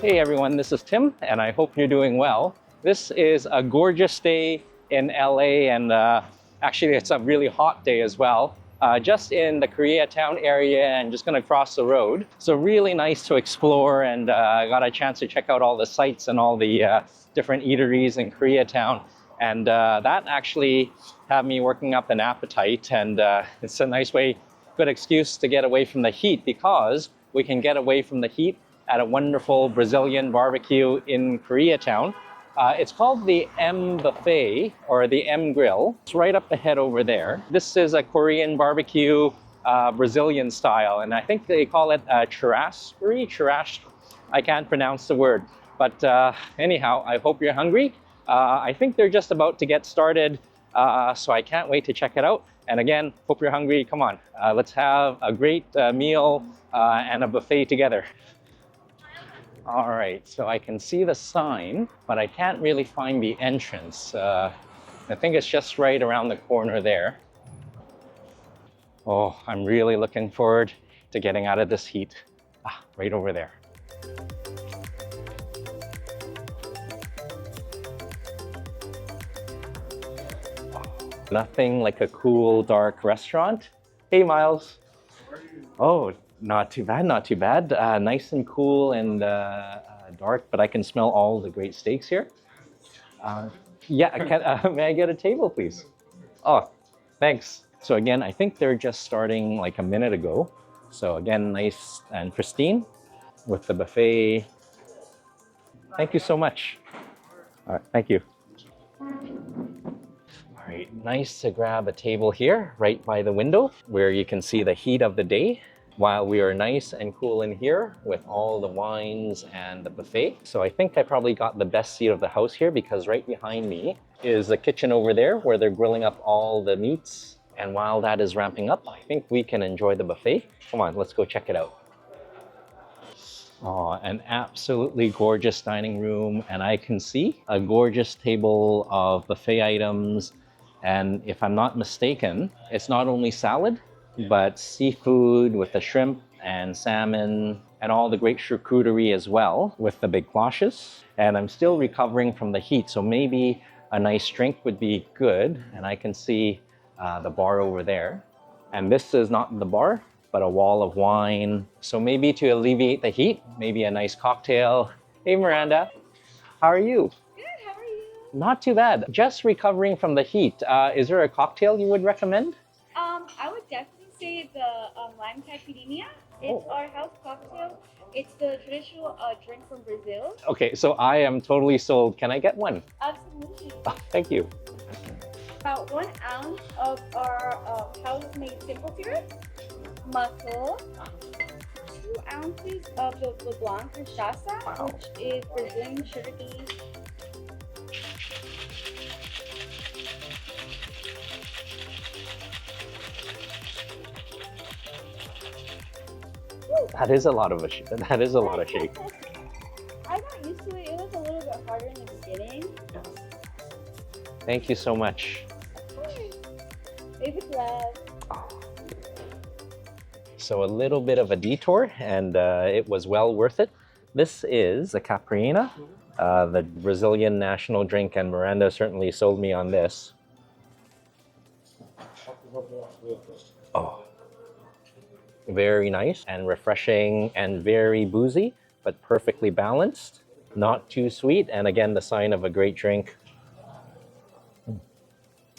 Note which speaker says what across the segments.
Speaker 1: Hey everyone, this is Tim, and I hope you're doing well. This is a gorgeous day in LA, and actually it's a really hot day as well. Just in the Koreatown area and just gonna cross the road. So really nice to explore, and got a chance to check out all the sites and all the different eateries in Koreatown. And that actually had me working up an appetite, and it's a nice way, good excuse to get away from the heat, because we can get away from the heat at a wonderful Brazilian barbecue in Koreatown. It's called the M Buffet, or the M Grill. It's right up ahead over there. This is a Korean barbecue, Brazilian style, and I think they call it churrascaria. I can't pronounce the word, but anyhow, I hope you're hungry. I think they're just about to get started, so I can't wait to check it out. And again, hope you're hungry. Come on, let's have a great meal and a buffet together. All right, so I can see the sign, but I can't really find the entrance. I think it's just right around the corner there. Oh, I'm really looking forward to getting out of this heat. Right over there. Nothing like a cool, dark restaurant. Hey, Miles. Oh, not too bad, not too bad. Nice and cool and dark, but I can smell all the great steaks here. Yeah, may I get a table, please? Oh, thanks. So again, I think they're just starting like a minute ago. So again, nice and pristine with the buffet. Thank you so much. All right, thank you. All right, nice to grab a table here right by the window where you can see the heat of the day, while we are nice and cool in here with all the wines and the buffet. So I think I probably got the best seat of the house here, because right behind me is the kitchen over there where they're grilling up all the meats. And while that is ramping up, I think we can enjoy the buffet. Come on, let's go check it out. Oh, an absolutely gorgeous dining room, and I can see a gorgeous table of buffet items. And if I'm not mistaken, it's not only salad, but seafood with the shrimp and salmon and all the great charcuterie as well with the big cloches. And I'm still recovering from the heat, so maybe a nice drink would be good. And I can see the bar over there. And this is not the bar, but a wall of wine. So maybe to alleviate the heat, maybe a nice cocktail. Hey, Miranda, how are you?
Speaker 2: Good, how are you?
Speaker 1: Not too bad. Just recovering from the heat. Is there a cocktail you would recommend?
Speaker 2: I would definitely say the lime caipirinha. It's our house cocktail. It's the traditional drink from Brazil.
Speaker 1: Okay, so I am totally sold. Can I get one?
Speaker 2: Absolutely.
Speaker 1: Oh, thank you.
Speaker 2: About 1 ounce of our house-made simple syrup, mussel, 2 ounces of the blanc cachaça, which is Brazilian sugar cane.
Speaker 1: That is a lot of shake. That is a lot of shake.
Speaker 2: I got used to it. It was a little bit harder in the beginning.
Speaker 1: Thank you so much.
Speaker 2: Baby love.
Speaker 1: So a little bit of a detour, and it was well worth it. This is a Caipirinha, the Brazilian national drink, and Miranda certainly sold me on this. Oh. Very nice and refreshing and very boozy, but perfectly balanced. Not too sweet, and again, the sign of a great drink.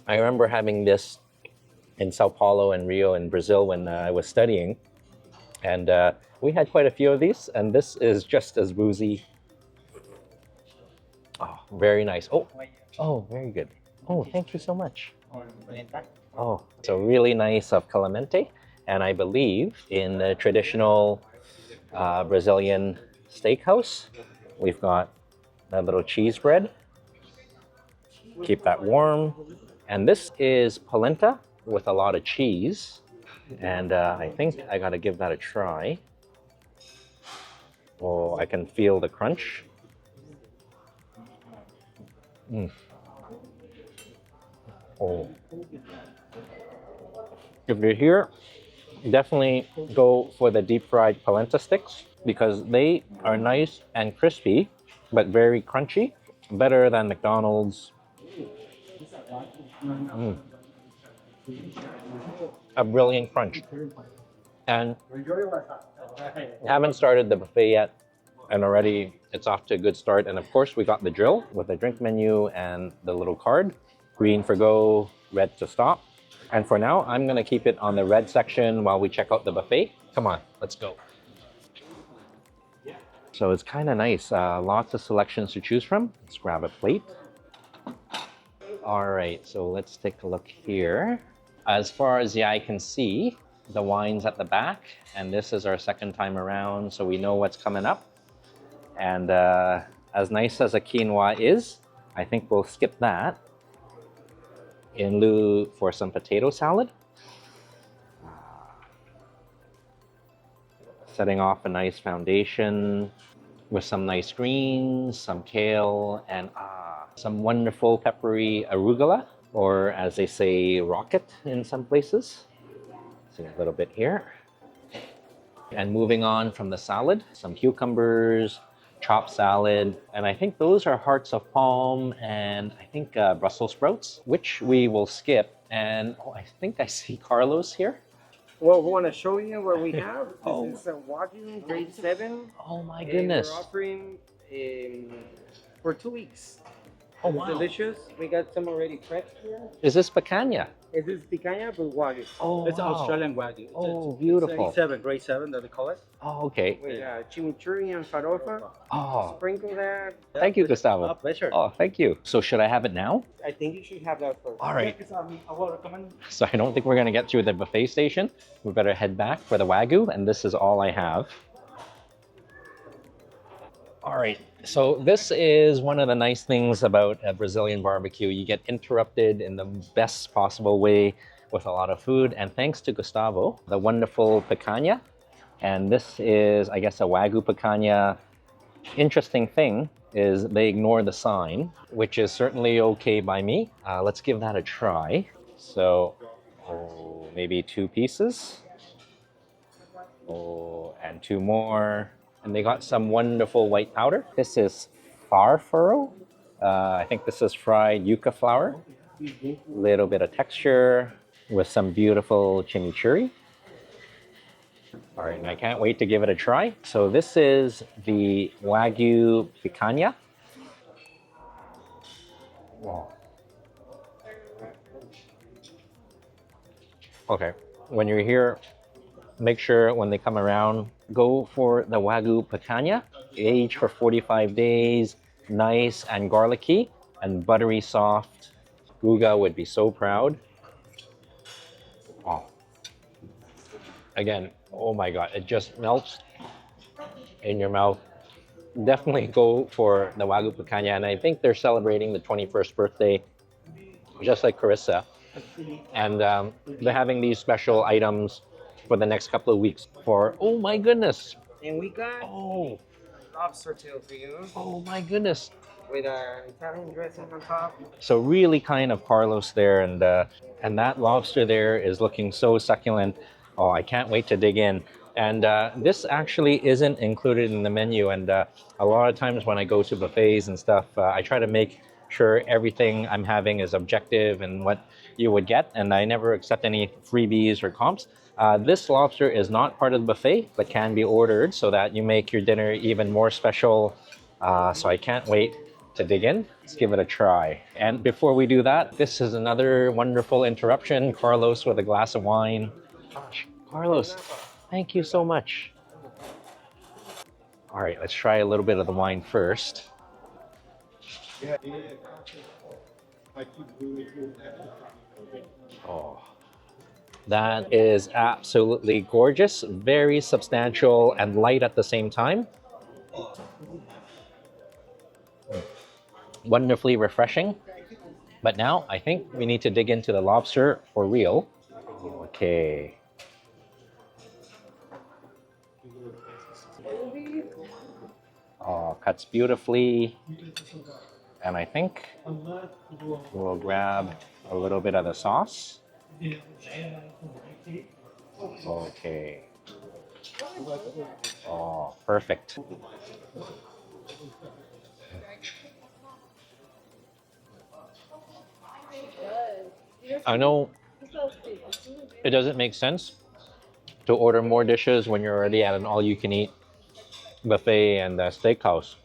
Speaker 1: I remember having this in Sao Paulo and Rio in Brazil when I was studying. And we had quite a few of these, and this is just as boozy. Oh, very nice. Oh, very good. Oh, thank you so much. Oh, so really nice of Clemente. And I believe in the traditional Brazilian steakhouse, we've got that little cheese bread. Keep that warm. And this is polenta with a lot of cheese. And I think I gotta give that a try. Oh, I can feel the crunch. Oh. If you're here Definitely go for the deep fried polenta sticks because they are nice and crispy, but very crunchy. Better than McDonald's. Mm, a brilliant crunch. And haven't started the buffet yet, and already it's off to a good start. And of course, we got the drill with the drink menu and the little card. Green for go, red to stop. And for now, I'm gonna keep it on the red section while we check out the buffet. Come on, let's go. So it's kind of nice, lots of selections to choose from. Let's grab a plate. All right, so let's take a look here. As far as the eye can see, the wine's at the back, and this is our second time around, so we know what's coming up. And as nice as a quinoa is, I think we'll skip that in lieu for some potato salad. Setting off a nice foundation with some nice greens, some kale, and some wonderful peppery arugula, or as they say, rocket in some places. See a little bit here. And moving on from the salad, some cucumbers, chopped salad, and I think those are hearts of palm and I think Brussels sprouts, which we will skip. And I think I see Carlos here.
Speaker 3: Well, we want to show you what we have. This
Speaker 1: Oh.
Speaker 3: is a Wagyu grade 7.
Speaker 1: Oh my
Speaker 3: And
Speaker 1: goodness.
Speaker 3: we're offering for 2 weeks.
Speaker 1: Oh
Speaker 3: It's
Speaker 1: wow.
Speaker 3: delicious. We got some already prepped here.
Speaker 1: Is this picanha?
Speaker 3: It is picanha but Wagyu.
Speaker 1: Oh,
Speaker 4: It's
Speaker 1: wow.
Speaker 4: Australian Wagyu.
Speaker 1: Oh, beautiful.
Speaker 3: Grade 7 that they call it.
Speaker 1: Oh, okay.
Speaker 3: With chimichurri and farofa.
Speaker 1: Oh,
Speaker 3: Sprinkle that.
Speaker 1: thank you, Gustavo.
Speaker 4: Pleasure.
Speaker 1: Oh, thank you. So should I have it now?
Speaker 3: I think you should have that first.
Speaker 1: All right.
Speaker 4: I will recommend.
Speaker 1: So I don't think we're gonna get through the buffet station. We better head back for the Wagyu, and this is all I have. All right, so this is one of the nice things about a Brazilian barbecue. You get interrupted in the best possible way with a lot of food, and thanks to Gustavo, the wonderful picanha. And this is, I guess, a Wagyu picanha. Interesting thing is they ignore the sign, which is certainly okay by me. Let's give that a try. So, maybe 2 pieces. And 2 more. And they got some wonderful white powder. This is farfuro. I think this is fried yuca flour. Little bit of texture with some beautiful chimichurri. All right, and I can't wait to give it a try. So this is the Wagyu Picanha. Wow. Okay, when you're here, make sure when they come around, go for the Wagyu Picanha, aged for 45 days, nice and garlicky and buttery soft. Guga would be so proud. Oh. Again, oh my God, it just melts in your mouth. Definitely go for the Wagyu Picanha, and I think they're celebrating the 21st birthday, just like Carissa. And they're having these special items for the next couple of weeks for, oh my goodness.
Speaker 3: And we got lobster tail for you.
Speaker 1: Oh my goodness.
Speaker 3: With our Italian dressing on top.
Speaker 1: So really kind of Carlos there, and that lobster there is looking so succulent. Oh, I can't wait to dig in. And this actually isn't included in the menu, and a lot of times when I go to buffets and stuff, I try to make sure everything I'm having is objective and what you would get, and I never accept any freebies or comps. This lobster is not part of the buffet, but can be ordered so that you make your dinner even more special. So I can't wait to dig in. Let's give it a try. And before we do that, this is another wonderful interruption. Carlos with a glass of wine. Gosh, Carlos, thank you so much. All right, let's try a little bit of the wine first. Oh, that is absolutely gorgeous, very substantial and light at the same time. Wonderfully refreshing. But now I think we need to dig into the lobster for real. Okay. Oh, cuts beautifully. And I think we'll grab a little bit of the sauce. Okay. Oh, perfect. I know it doesn't make sense to order more dishes when you're already at an all-you-can-eat buffet and steakhouse.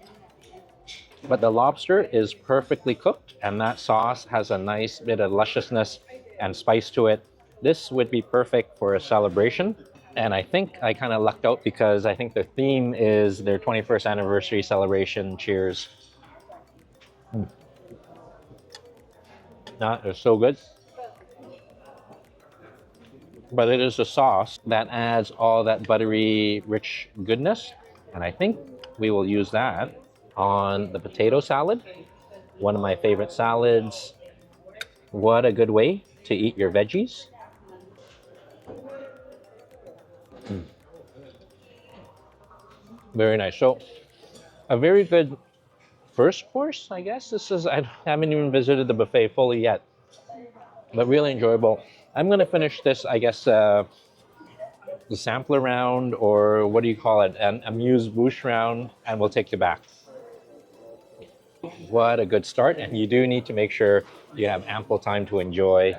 Speaker 1: But the lobster is perfectly cooked, and that sauce has a nice bit of lusciousness and spice to it. This would be perfect for a celebration. And I think I kind of lucked out because I think the theme is their 21st anniversary celebration. Cheers. That is so good. But it is the sauce that adds all that buttery, rich goodness. And I think we will use that on the potato salad, one of my favorite salads. What a good way to eat your veggies. Very nice. So, a very good first course, I guess. I haven't even visited the buffet fully yet, but really enjoyable. I'm going to finish this, I guess, the sampler round, or what do you call it, an amuse-bouche round, and we'll take you back. What a good start, and you do need to make sure you have ample time to enjoy.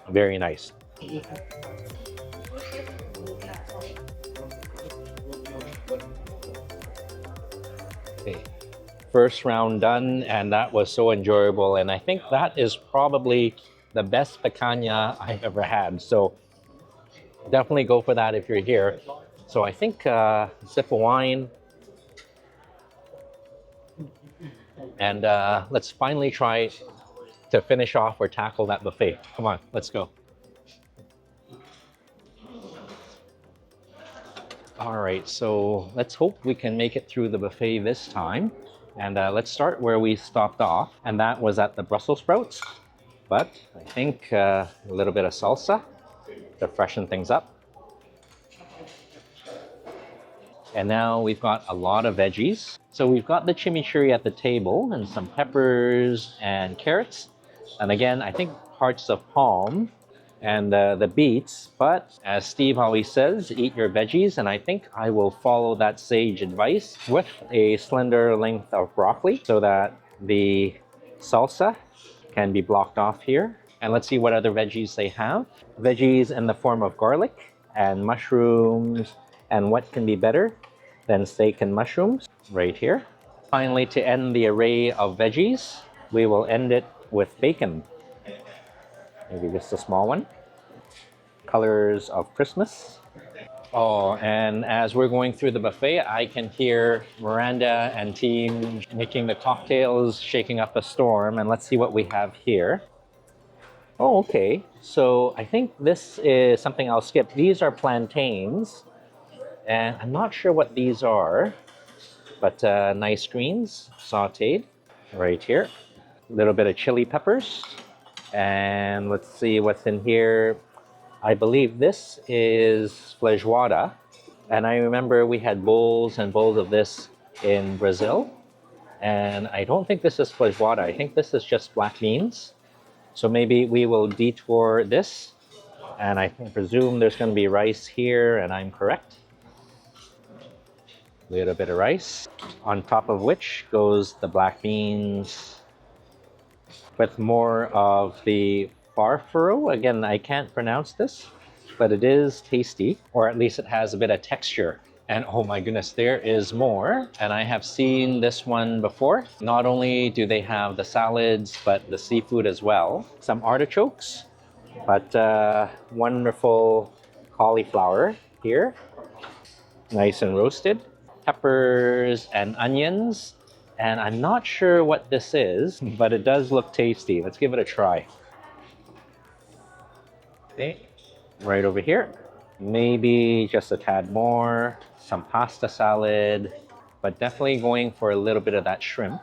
Speaker 1: Very nice. Okay. First round done, and that was so enjoyable, and I think that is probably the best picanha I've ever had. So definitely go for that if you're here. So I think sip of wine, and let's finally try to finish off or tackle that buffet. Come on, let's go. All right, so let's hope we can make it through the buffet this time. And let's start where we stopped off, and that was at the Brussels sprouts. But I think a little bit of salsa to freshen things up. And now we've got a lot of veggies. So we've got the chimichurri at the table and some peppers and carrots. And again, I think hearts of palm and the beets. But as Steve always says, eat your veggies. And I think I will follow that sage advice with a slender length of broccoli so that the salsa can be blocked off here. And let's see what other veggies they have. Veggies in the form of garlic and mushrooms. And what can be better than steak and mushrooms right here. Finally, to end the array of veggies, we will end it with bacon. Maybe just a small one. Colors of Christmas. Oh, and as we're going through the buffet, I can hear Miranda and team making the cocktails, shaking up a storm. And let's see what we have here. Oh, okay. So I think this is something I'll skip. These are plantains. And I'm not sure what these are, but nice greens, sauteed right here. A little bit of chili peppers. And let's see what's in here. I believe this is feijoada. And I remember we had bowls and bowls of this in Brazil. And I don't think this is feijoada. I think this is just black beans. So maybe we will detour this. And I presume there's going to be rice here, and I'm correct. A little bit of rice, on top of which goes the black beans with more of the farfuro. Again, I can't pronounce this, but it is tasty, or at least it has a bit of texture. And oh my goodness, there is more. And I have seen this one before. Not only do they have the salads, but the seafood as well. Some artichokes, but wonderful cauliflower here, nice and roasted. Peppers and onions, and I'm not sure what this is, but it does look tasty. Let's give it a try. Okay, right over here. Maybe just a tad more, some pasta salad, but definitely going for a little bit of that shrimp.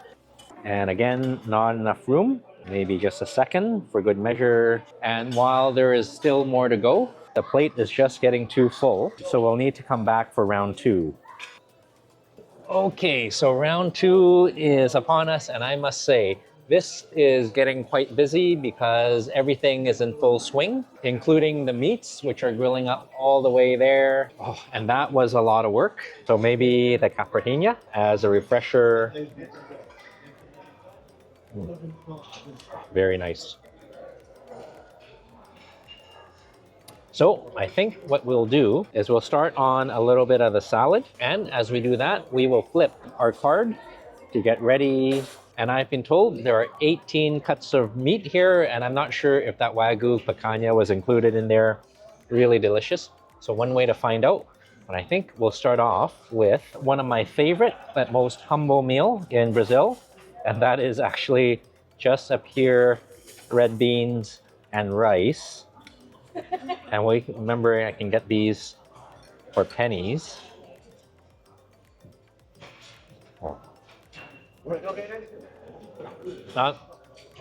Speaker 1: And again, not enough room, maybe just a second for good measure. And while there is still more to go, the plate is just getting too full, so we'll need to come back for round two. Okay, so round two is upon us, and I must say, This is getting quite busy because everything is in full swing, including the meats, which are grilling up all the way there. Oh, and that was a lot of work. So maybe the Caipirinha as a refresher. Very nice. So I think what we'll do is we'll start on a little bit of the salad. And as we do that, we will flip our card to get ready. And I've been told there are 18 cuts of meat here, and I'm not sure if that Wagyu Picanha was included in there. Really delicious. So one way to find out, but I think we'll start off with one of my favorite but most humble meal in Brazil, and that is actually just up here, red beans and rice. And remember, I can get these for pennies. Oh. That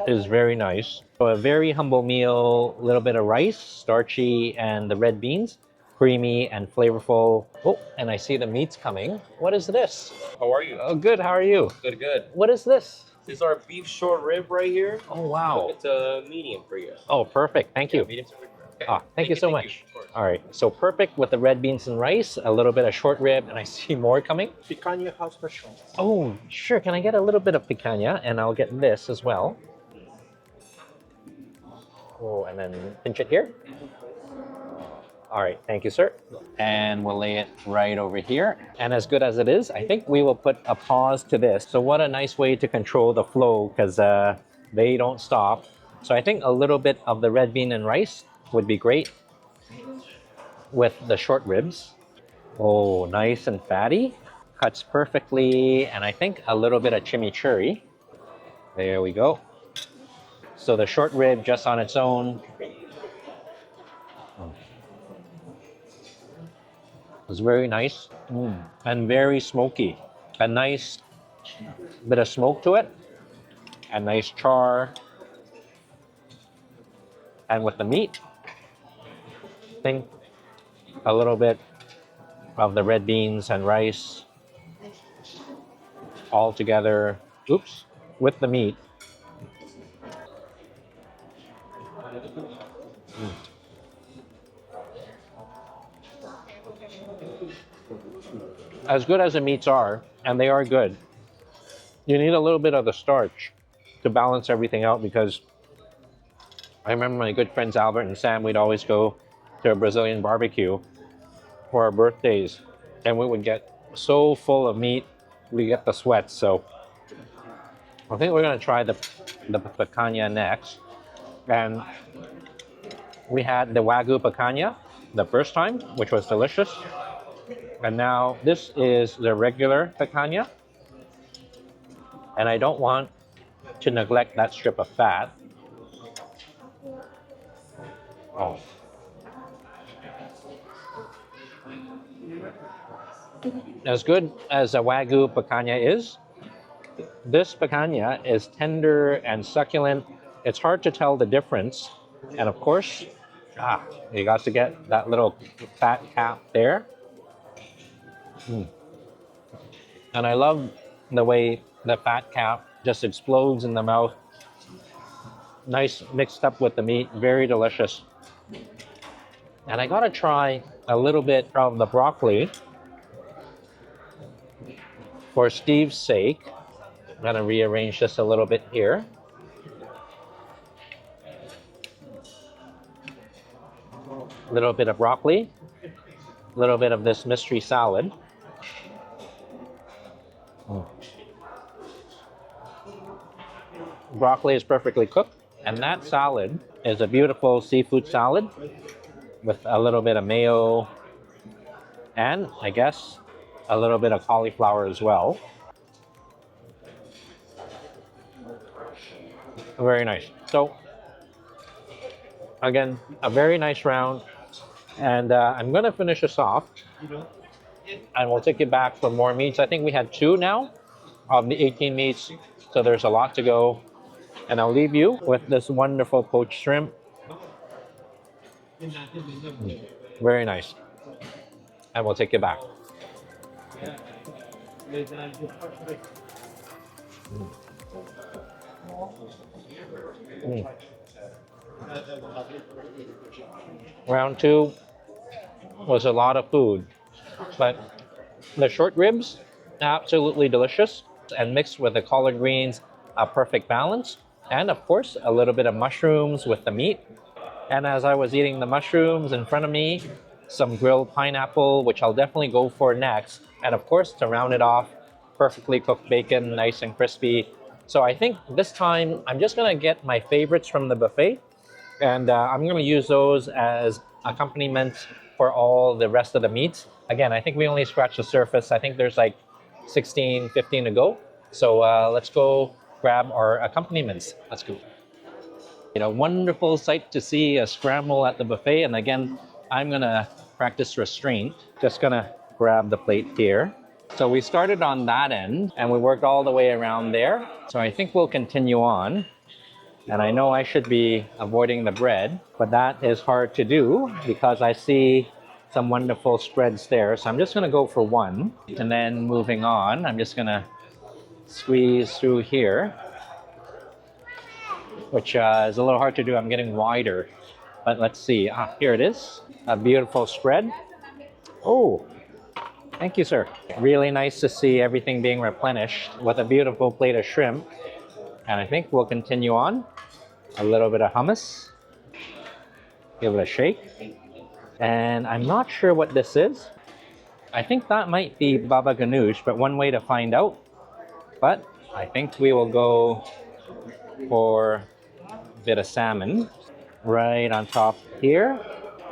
Speaker 1: is very nice. So a very humble meal, a little bit of rice, starchy, and the red beans, creamy and flavorful. Oh, and I see the meat's coming. What is this?
Speaker 4: How are you?
Speaker 1: Oh, good. How are you?
Speaker 4: Good, good.
Speaker 1: What is this?
Speaker 4: This is our beef short rib right here.
Speaker 1: Oh, wow.
Speaker 4: It's a medium for you.
Speaker 1: Oh, perfect. Thank you.
Speaker 4: Medium to rib. Okay.
Speaker 1: Ah, thank you so much.
Speaker 4: You. Of course.
Speaker 1: All right, so perfect with the red beans and rice, a little bit of short rib, and I see more coming.
Speaker 3: Picanha house special.
Speaker 1: Oh, sure. Can I get a little bit of picanha? And I'll get this as well. Oh, and then pinch it here. All right, thank you, sir. And we'll lay it right over here. And as good as it is, I think we will put a pause to this. So what a nice way to control the flow, because they don't stop. So I think a little bit of the red bean and rice would be great with the short ribs. Oh, nice and fatty. Cuts perfectly. And I think a little bit of chimichurri. There we go. So the short rib just on its own. It's very nice and very smoky. A nice bit of smoke to it. A nice char. And with the meat, I think a little bit of the red beans and rice all together, oops, with the meat. As good as the meats are, and they are good, you need a little bit of the starch to balance everything out, because I remember my good friends Albert and Sam, we'd always go to a Brazilian barbecue for our birthdays, and we would get so full of meat, we get the sweats. So I think we're gonna try the picanha next. And we had the Wagyu Picanha the first time, which was delicious. And now this is the regular picanha. And I don't want to neglect that strip of fat. Oh. As good as a Wagyu Picanha is, this picanha is tender and succulent. It's hard to tell the difference. And of course, you got to get that little fat cap there. And I love the way the fat cap just explodes in the mouth. Nice mixed up with the meat, very delicious. And I gotta try a little bit of the broccoli for Steve's sake. I'm gonna rearrange this a little bit here. A little bit of broccoli, a little bit of this mystery salad. Broccoli is perfectly cooked, and that salad is a beautiful seafood salad with a little bit of mayo and, I guess, a little bit of cauliflower as well. Very nice. So, again, a very nice round, and I'm gonna finish this off, and we'll take it back for more meats. I think we had 2 now of the 18 meats, so there's a lot to go. And I'll leave you with this wonderful poached shrimp. Very nice. And we'll take it back. Mm. Round two was a lot of food, but the short ribs, absolutely delicious, and mixed with the collard greens, a perfect balance. And of course, a little bit of mushrooms with the meat. And as I was eating the mushrooms in front of me, some grilled pineapple, which I'll definitely go for next. And of course, to round it off, perfectly cooked bacon, nice and crispy. So I think this time I'm just gonna get my favorites from the buffet, and I'm gonna use those as accompaniments for all the rest of the meats. Again, I think we only scratched the surface. I think there's like 16, 15 to go. So let's go grab our accompaniments. Let's go. Wonderful sight to see a scramble at the buffet. And again, I'm gonna practice restraint. Just gonna grab the plate here. So we started on that end and we worked all the way around there. So I think we'll continue on. And I know I should be avoiding the bread, but that is hard to do because I see some wonderful spreads there. So I'm just gonna go for one. And then moving on, I'm just gonna squeeze through here, which is a little hard to do. I'm getting wider, but let's see. Here it is, a beautiful spread. Oh, thank you, sir. Really nice to see everything being replenished with a beautiful plate of shrimp. And I think we'll continue on. A little bit of hummus. Give it a shake. And I'm not sure what this is. I think that might be baba ganoush, but one way to find out. But I think we will go for bit of salmon right on top here,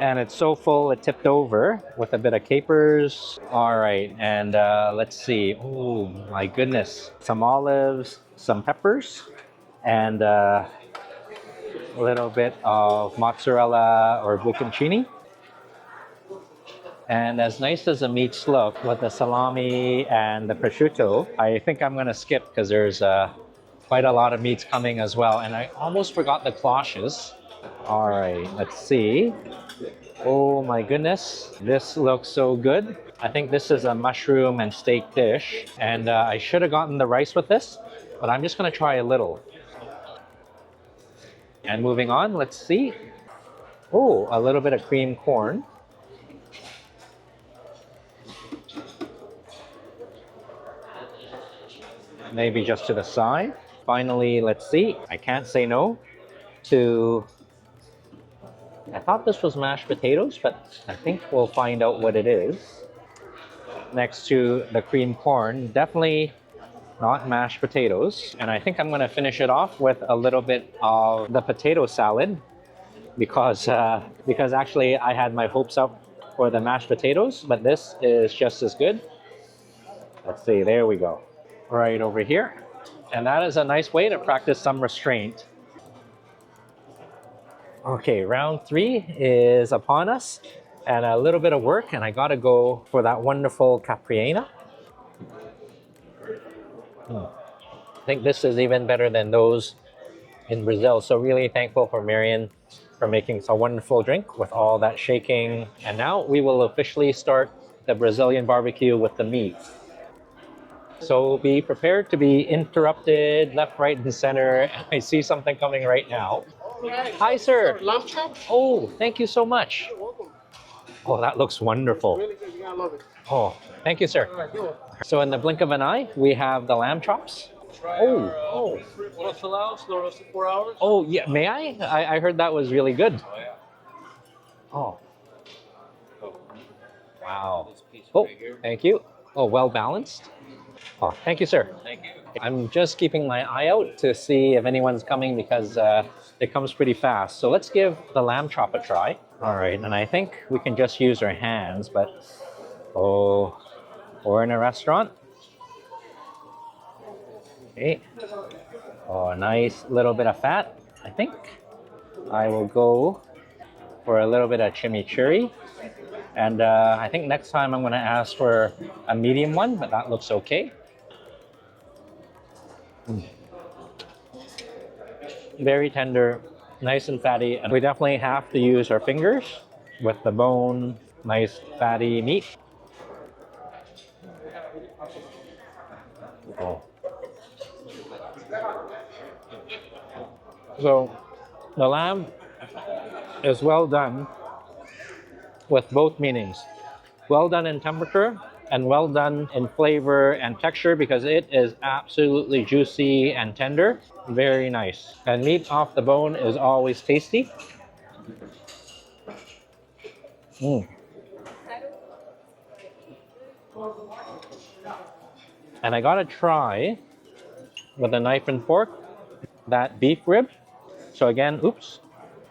Speaker 1: and it's so full it tipped over with a bit of capers. All right, and let's see. Oh my goodness, some olives, some peppers, and a little bit of mozzarella or bocconcini. And as nice as the meats look with the salami and the prosciutto, I think I'm gonna skip because there's quite a lot of meats coming as well. And I almost forgot the cloches. All right, let's see. Oh my goodness, this looks so good. I think this is a mushroom and steak dish. And I should have gotten the rice with this, but I'm just gonna try a little. And moving on, let's see. Oh, a little bit of cream corn. Maybe just to the side. Finally, let's see. I can't say no to, I thought this was mashed potatoes, but I think we'll find out what it is. Next to the cream corn, definitely not mashed potatoes. And I think I'm gonna finish it off with a little bit of the potato salad because actually I had my hopes up for the mashed potatoes, but this is just as good. Let's see, there we go. Right over here. And that is a nice way to practice some restraint. Okay, round three is upon us and a little bit of work, and I gotta go for that wonderful Caipirinha. I think this is even better than those in Brazil. So really thankful for Marion for making a wonderful drink with all that shaking. And now we will officially start the Brazilian barbecue with the meat. So be prepared to be interrupted left, right, and center. I see something coming right now. Hi, sir.
Speaker 5: Lamb chops?
Speaker 1: Oh, thank you so much.
Speaker 5: You're welcome.
Speaker 1: Oh, that looks wonderful.
Speaker 5: Really good. You're gonna love it.
Speaker 1: Oh, thank you, sir.
Speaker 5: All right, do it.
Speaker 1: So in the blink of an eye, we have the lamb chops. Oh.
Speaker 4: Roasted 4 hours.
Speaker 1: Oh, yeah. May I? I heard that was really good.
Speaker 4: Oh, yeah.
Speaker 1: Oh. Wow.
Speaker 4: This piece
Speaker 1: Oh,
Speaker 4: right here.
Speaker 1: thank you. Oh, well balanced. Oh, thank you, sir.
Speaker 4: Thank you.
Speaker 1: I'm just keeping my eye out to see if anyone's coming because it comes pretty fast. So let's give the lamb chop a try. All right, and I think we can just use our hands, but oh, we're in a restaurant. Okay. Oh, a nice little bit of fat. I think I will go for a little bit of chimichurri. And I think next time I'm going to ask for a medium one, but that looks okay. Very tender, nice and fatty. And we definitely have to use our fingers with the bone, nice fatty meat. Oh. So the lamb is well done with both meanings. Well done in temperature and well done in flavor and texture because it is absolutely juicy and tender. Very nice. And meat off the bone is always tasty. Mm. And I gotta try with a knife and fork that beef rib. So again, oops.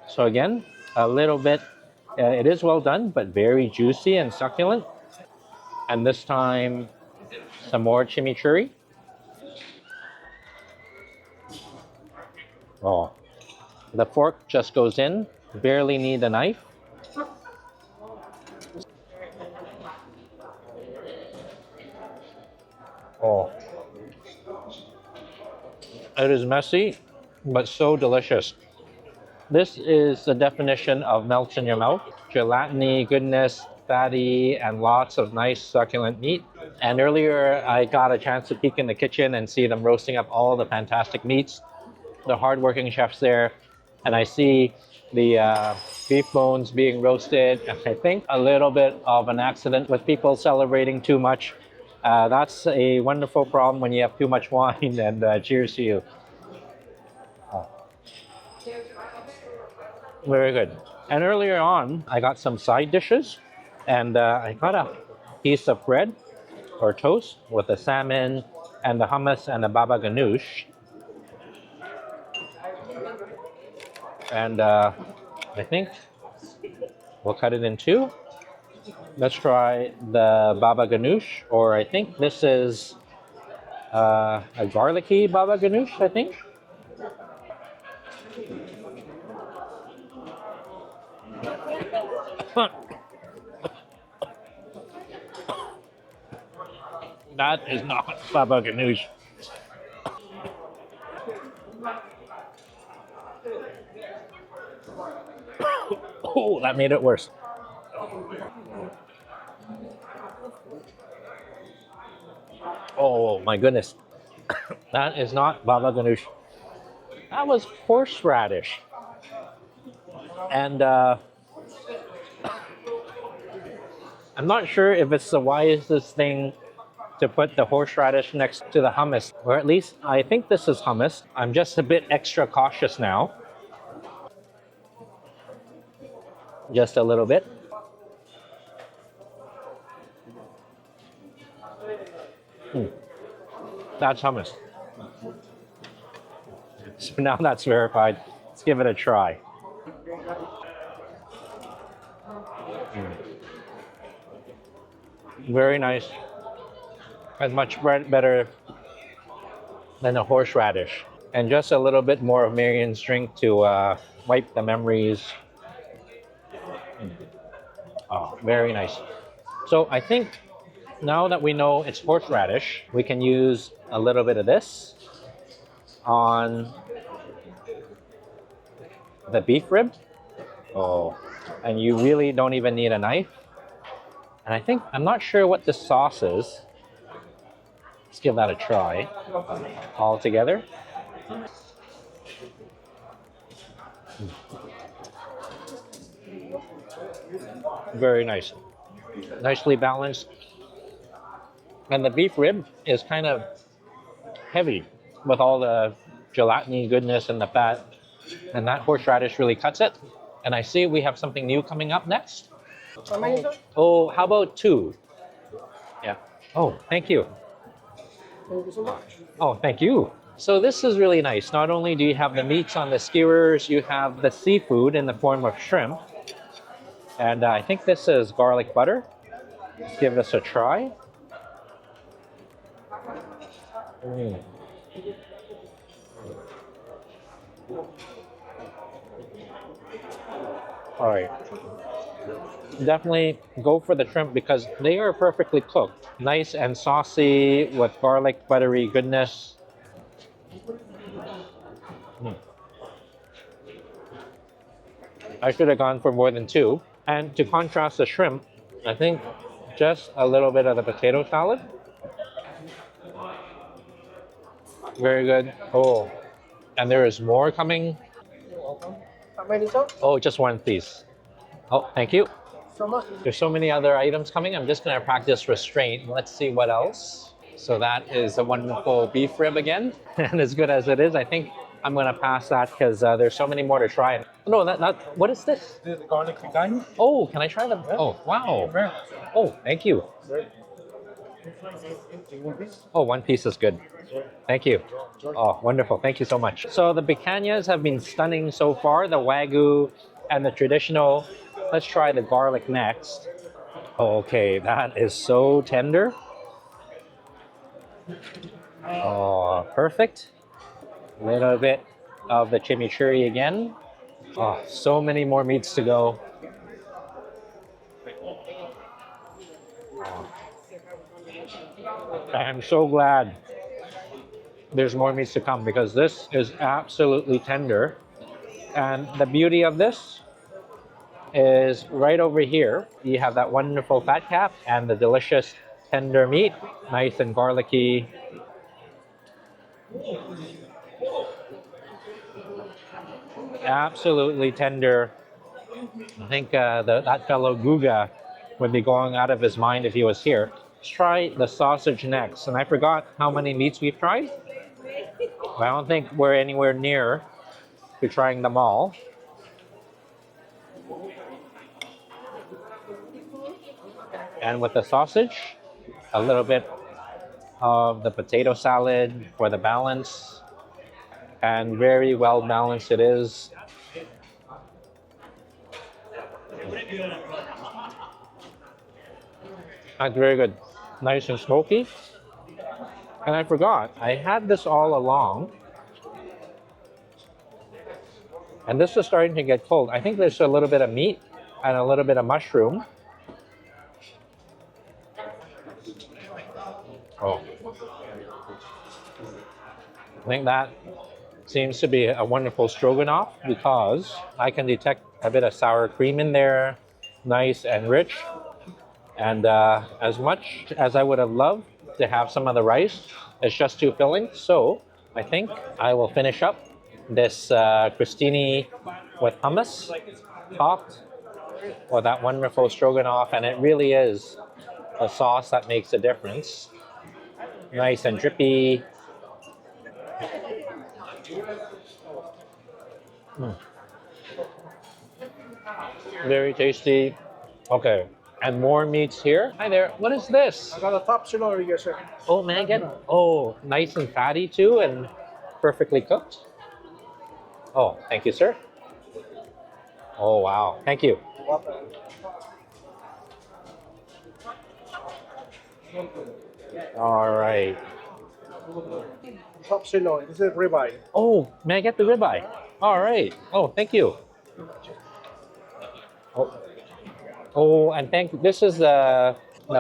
Speaker 1: So again, a little bit, it is well done, but very juicy and succulent. And this time, some more chimichurri. Oh, the fork just goes in, barely need a knife. Oh, it is messy, but so delicious. This is the definition of melts in your mouth. Gelatiny, goodness, fatty, and lots of nice succulent meat. And earlier I got a chance to peek in the kitchen and see them roasting up all the fantastic meats. The hardworking chefs there. And I see the beef bones being roasted. And I think a little bit of an accident with people celebrating too much. That's a wonderful problem when you have too much wine, and cheers to you. Oh. Very good. And earlier on, I got some side dishes, and I got a piece of bread or toast with the salmon and the hummus and the baba ganoush. And I think we'll cut it in two. Let's try the baba ganoush, or I think this is a garlicky baba ganoush, I think. That is not baba ganoush. Oh, that made it worse. Oh my goodness. That is not baba ganoush. That was horseradish. And I'm not sure if it's the wisest thing to put the horseradish next to the hummus, or at least I think this is hummus. I'm just a bit extra cautious now. Just a little bit. That's hummus. So now that's verified. Let's give it a try. Very nice. As much better than a horseradish. And just a little bit more of Marian's drink to wipe the memories. Oh, very nice. So I think now that we know it's horseradish, we can use a little bit of this on the beef rib. Oh, and you really don't even need a knife. And I think, I'm not sure what this sauce is. Let's give that a try all together. Very nice. Nicely balanced. And the beef rib is kind of heavy with all the gelatiny goodness and the fat. And that horseradish really cuts it. And I see we have something new coming up next. Oh, how about two? Yeah. Oh, thank you.
Speaker 3: Thank you so much.
Speaker 1: Oh, thank you. So this is really nice. Not only do you have the meats on the skewers, you have the seafood in the form of shrimp. And I think this is garlic butter. Let's give this a try. All right. Definitely go for the shrimp because they are perfectly cooked. Nice and saucy with garlic buttery goodness. I should have gone for more than two. And to contrast the shrimp, I think just a little bit of the potato salad. Very good. Oh, and there is more coming.
Speaker 3: How many, sir?
Speaker 1: Oh, just one, please. Oh, thank you.
Speaker 3: So much.
Speaker 1: There's so many other items coming. I'm just going to practice restraint. Let's see what else. So that is a wonderful beef rib again. And as good as it is, I think I'm going to pass that because there's so many more to try. No, what is this?
Speaker 4: This is garlic picanha.
Speaker 1: Oh, can I try them? Oh, wow. Oh, thank you. Oh, one piece is good. Thank you. Oh, wonderful. Thank you so much. So the picanhas have been stunning so far, the Wagyu and the traditional. Let's try the garlic next. Okay, that is so tender. Oh, perfect. A little bit of the chimichurri again. Oh, so many more meats to go. I'm so glad there's more meats to come because this is absolutely tender. And the beauty of this is right over here, you have that wonderful fat cap and the delicious tender meat, nice and garlicky. Absolutely tender. I think that fellow Guga would be going out of his mind if he was here. Let's try the sausage next. And I forgot how many meats we've tried. I don't think we're anywhere near to trying them all. And with the sausage, a little bit of the potato salad for the balance. And very well balanced it is. That's very good. Nice and smoky. And I forgot, I had this all along. And this is starting to get cold. I think there's a little bit of meat and a little bit of mushroom. Oh. I think that seems to be a wonderful stroganoff because I can detect a bit of sour cream in there. Nice and rich. And as much as I would have loved to have some of the rice, it's just too filling. So I think I will finish up this crostini with hummus, topped with that wonderful stroganoff. And it really is a sauce that makes a difference. Nice and drippy. Very tasty. Okay. And more meats here. Hi there. What is this?
Speaker 3: I got a top sirloin here, sir.
Speaker 1: Oh, man. Oh, nice and fatty too and perfectly cooked. Oh, thank you, sir. Oh, wow. Thank you. All right.
Speaker 3: Top sirloin. This is ribeye.
Speaker 1: Oh, may I get the ribeye? All right. Oh, thank you. Oh, and this is the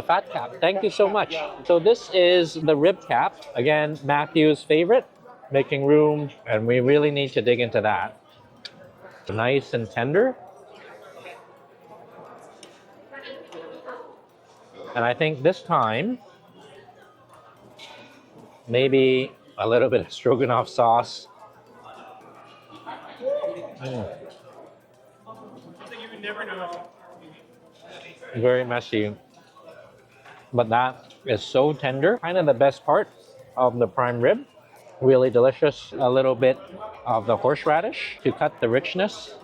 Speaker 1: fat cap. Thank you so much. So this is the rib cap. Again, Matthew's favorite, making room, and we really need to dig into that. Nice and tender. And I think this time, maybe a little bit of stroganoff sauce. Very messy, but that is so tender. Kind of the best part of the prime rib. Really delicious. A little bit of the horseradish to cut the richness.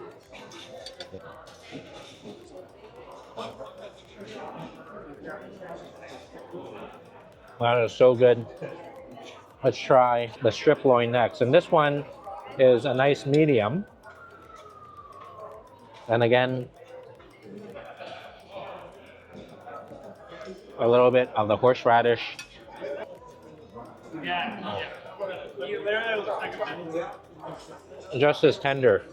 Speaker 1: That is so good. Let's try the strip loin next. And this one is a nice medium. And again, a little bit of the horseradish. Just as tender.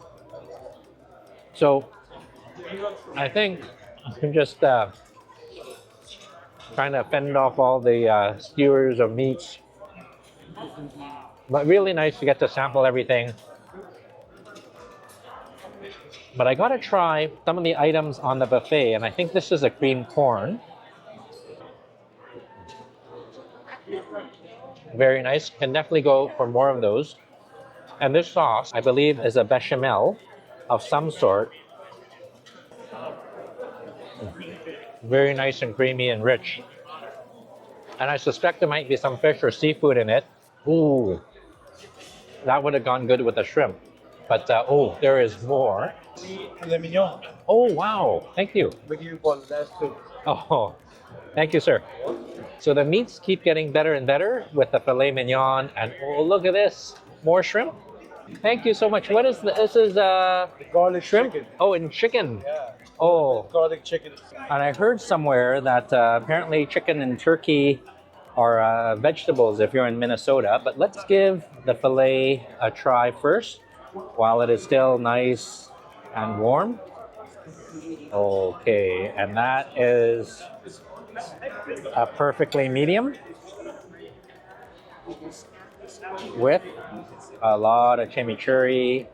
Speaker 1: So I think I'm just trying to fend off all the skewers of meats. But really nice to get to sample everything. But I gotta try some of the items on the buffet, and I think this is a cream corn. Very nice. Can definitely go for more of those. And this sauce, I believe, is a bechamel.
Speaker 5: of some sort. Very nice and creamy and rich. And I suspect there might be some fish or seafood in it. Ooh, that would have gone good with the shrimp. But oh, there is more.
Speaker 4: Filet mignon.
Speaker 5: Oh, wow. Thank you.
Speaker 4: With you for last two.
Speaker 5: Oh, thank you, sir. So the meats keep getting better and better with the filet mignon. And oh, look at this. More shrimp. Thank you so much. What is this? Is
Speaker 4: Garlic
Speaker 5: shrimp?
Speaker 4: chicken.
Speaker 5: Oh, and chicken.
Speaker 4: Yeah.
Speaker 5: Oh,
Speaker 4: Garlic chicken.
Speaker 5: and I heard somewhere that apparently chicken and turkey are vegetables if you're in Minnesota. But let's give the filet a try first while it is still nice and warm. Okay, and that is a perfectly medium with a lot of chimichurri.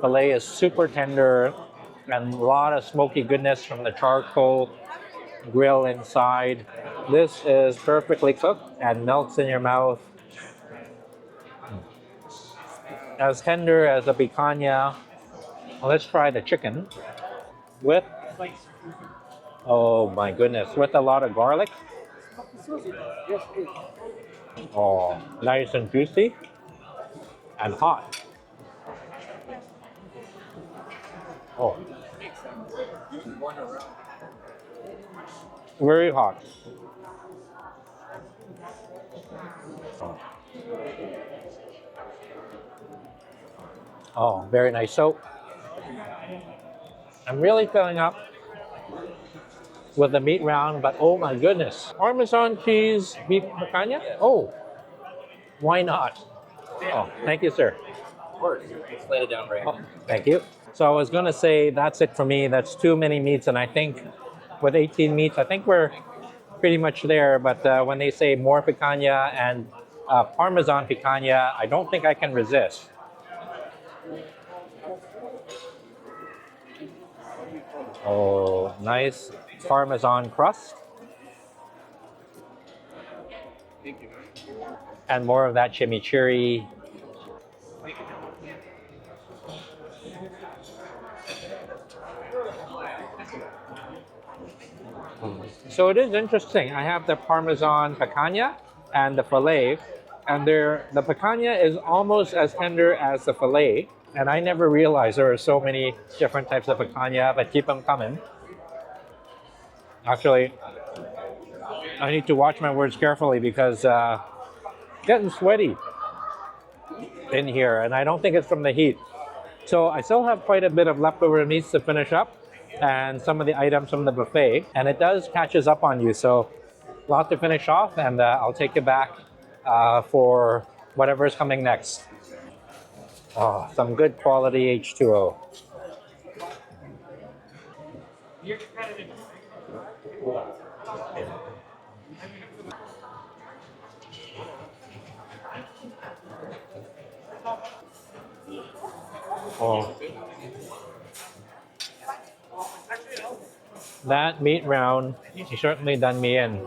Speaker 5: Filet is super tender and a lot of smoky goodness from the charcoal grill inside. This is perfectly cooked and melts in your mouth. As tender as a picanha. Let's try the chicken with, oh my goodness, with a lot of garlic. Oh, nice and juicy and hot. Oh, very hot. Oh, very nice. So I'm really filling up with the meat round, but oh my goodness. Parmesan cheese beef picanha? Oh, why not? Oh, thank you, sir.
Speaker 3: Of course. Let's lay it down right.
Speaker 5: Oh, thank you. So I was going to say that's it for me. That's too many meats. And I think with 18 meats, I think we're pretty much there. But when they say more picanha and Parmesan picanha, I don't think I can resist. Oh, nice Parmesan crust. And more of that chimichurri. So it is interesting. I have the Parmesan picanha and the filet, and the picanha is almost as tender as the filet. And I never realized there are so many different types of picanha, but keep them coming. Actually, I need to watch my words carefully because getting sweaty in here, and I don't think it's from the heat. So I still have quite a bit of leftover meats to finish up and some of the items from the buffet, and it does catches up on you. So a lot to finish off, and I'll take you back for whatever's coming next. Oh, some good quality H2O. Oh. That meat round, you certainly done me in.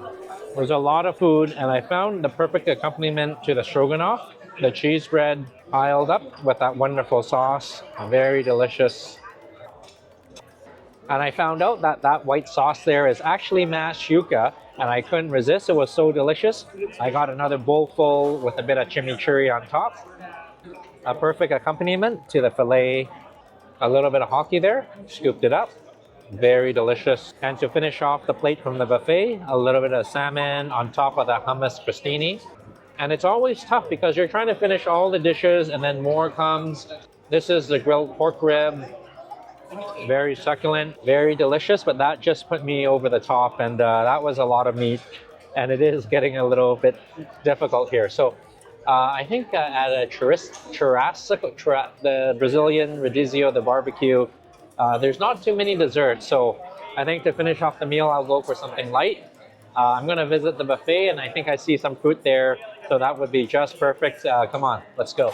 Speaker 5: There's a lot of food, and I found the perfect accompaniment to the stroganoff. The cheese bread piled up with that wonderful sauce. Very delicious. And I found out that that white sauce there is actually mashed yuca, and I couldn't resist. It was so delicious. I got another bowl full with a bit of chimichurri on top. A perfect accompaniment to the filet. A little bit of hockey there. Scooped it up. Very delicious. And to finish off the plate from the buffet, a little bit of salmon on top of the hummus crostini. And it's always tough because you're trying to finish all the dishes and then more comes. This is the grilled pork rib. Very succulent, very delicious, but that just put me over the top, and that was a lot of meat, and it is getting a little bit difficult here. So I think at a Churrascaria, the Brazilian Rodizio, the barbecue, there's not too many desserts, so I think to finish off the meal, I'll go for something light. I'm going to visit the buffet, and I think I see some fruit there, so that would be just perfect. Come on, let's go.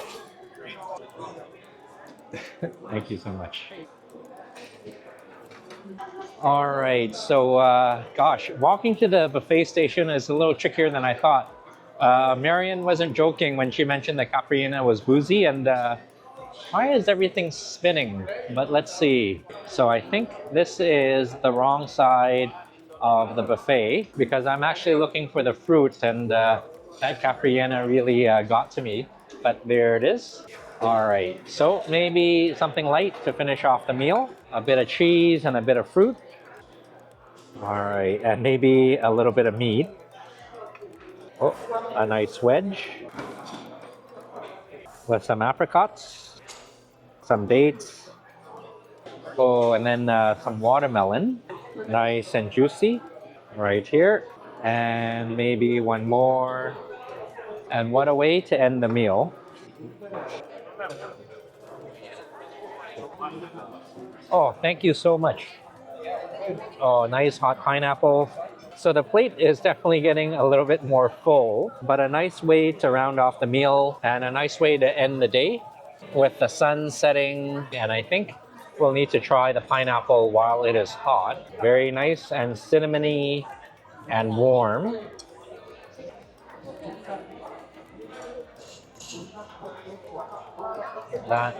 Speaker 5: Thank you so much.
Speaker 1: All right, so gosh, walking to the buffet station is a little trickier than I thought. Marion wasn't joking when she mentioned the Caipirinha was boozy, and why is everything spinning? But let's see. So I think this is the wrong side of the buffet because I'm actually looking for the fruit, and that Caipirinha really got to me. But there it is. All right, so maybe something light to finish off the meal. A bit of cheese and a bit of fruit. All right, and maybe a little bit of meat. Oh, a nice wedge with some apricots, some dates. Oh, and then some watermelon, nice and juicy, right here. And maybe one more. And what a way to end the meal. Oh, thank you so much. Oh, nice hot pineapple. So the plate is definitely getting a little bit more full, but a nice way to round off the meal and a nice way to end the day with the sun setting. And I think we'll need to try the pineapple while it is hot. Very nice and cinnamony and warm. That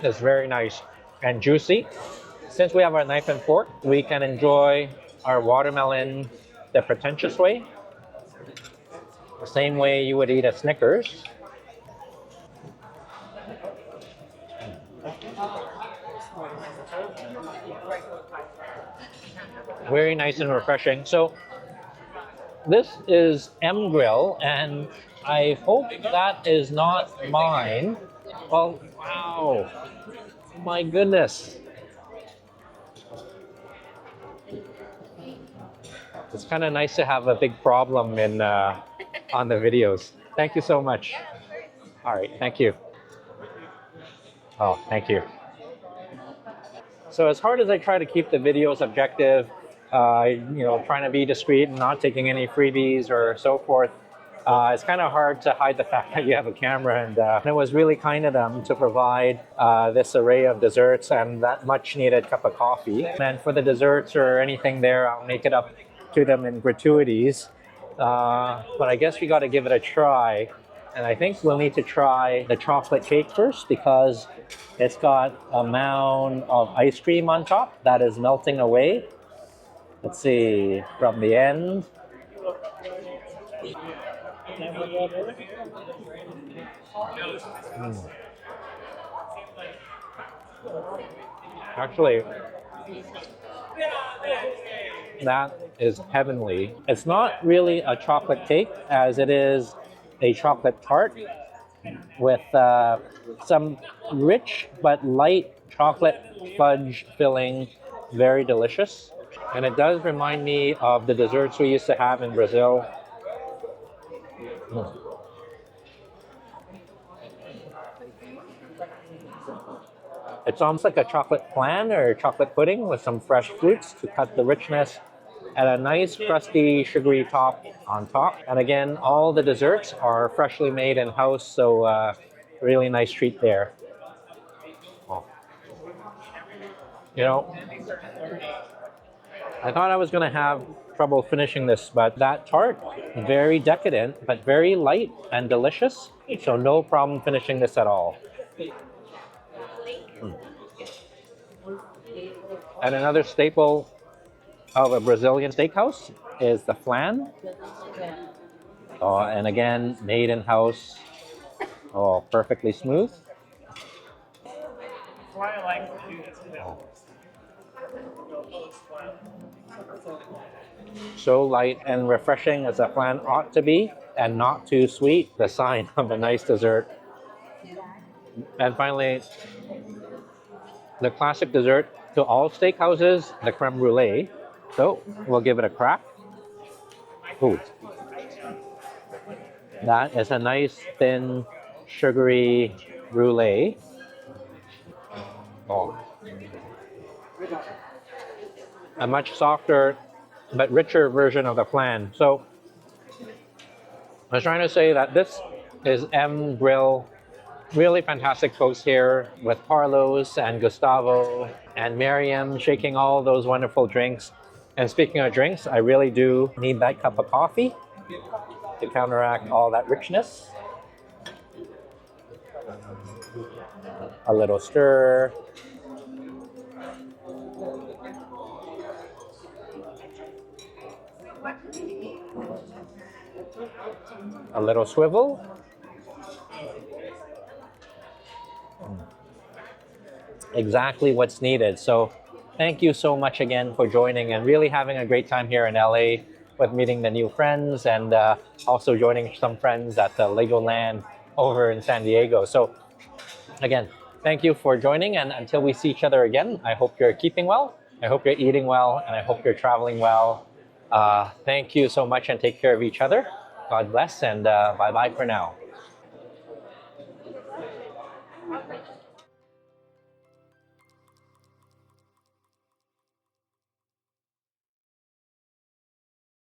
Speaker 1: is very nice and juicy. Since we have our knife and fork, we can enjoy our watermelon the pretentious way, the same way you would eat a Snickers. Very nice and refreshing. So this is M Grill, and I hope that is not mine. Well, wow, my goodness. It's kind of nice to have a big problem in on the videos. Thank you so much. All right, thank you. Oh, thank you. So as hard as I try to keep the videos objective, trying to be discreet and not taking any freebies or so forth, it's kind of hard to hide the fact that you have a camera, and it was really kind of them to provide this array of desserts and that much needed cup of coffee. And for the desserts or anything there, I'll make it up to them in gratuities. But I guess we got to give it a try. And I think we'll need to try the chocolate cake first because it's got a mound of ice cream on top that is melting away. Let's see, from the end. Actually, that is heavenly. It's not really a chocolate cake as it is a chocolate tart with some rich but light chocolate fudge filling. Very delicious. And it does remind me of the desserts we used to have in Brazil. It's almost like a chocolate flan or chocolate pudding with some fresh fruits to cut the richness, and a nice crusty sugary top on top. And again, all the desserts are freshly made in-house, so really nice treat there. Oh. You know, I thought I was going to have trouble finishing this, but that tart, very decadent, but very light and delicious. So no problem finishing this at all. And another staple of a Brazilian steakhouse is the flan. Oh, and again, made in-house. Oh, perfectly smooth. So light and refreshing as a flan ought to be, and not too sweet, the sign of a nice dessert. And finally, the classic dessert to all steakhouses, the creme brulee. So we'll give it a crack. Ooh. That is a nice, thin, sugary brulee. Oh. A much softer but richer version of the flan. So I was trying to say that this is M Grill
Speaker 5: Really fantastic folks here with Carlos and Gustavo and Miriam shaking all those wonderful drinks. And speaking of drinks, I really do need that cup of coffee to counteract all that richness. A little stir. A little swivel. Exactly what's needed. So thank you so much again for joining and really having a great time here in LA with meeting the new friends and also joining some friends at the Legoland over in San Diego. So again, thank you for joining, and until we see each other again, I hope you're keeping well, I hope you're eating well, and I hope you're traveling well. Thank you so much and take care of each other. God bless, and bye-bye for now.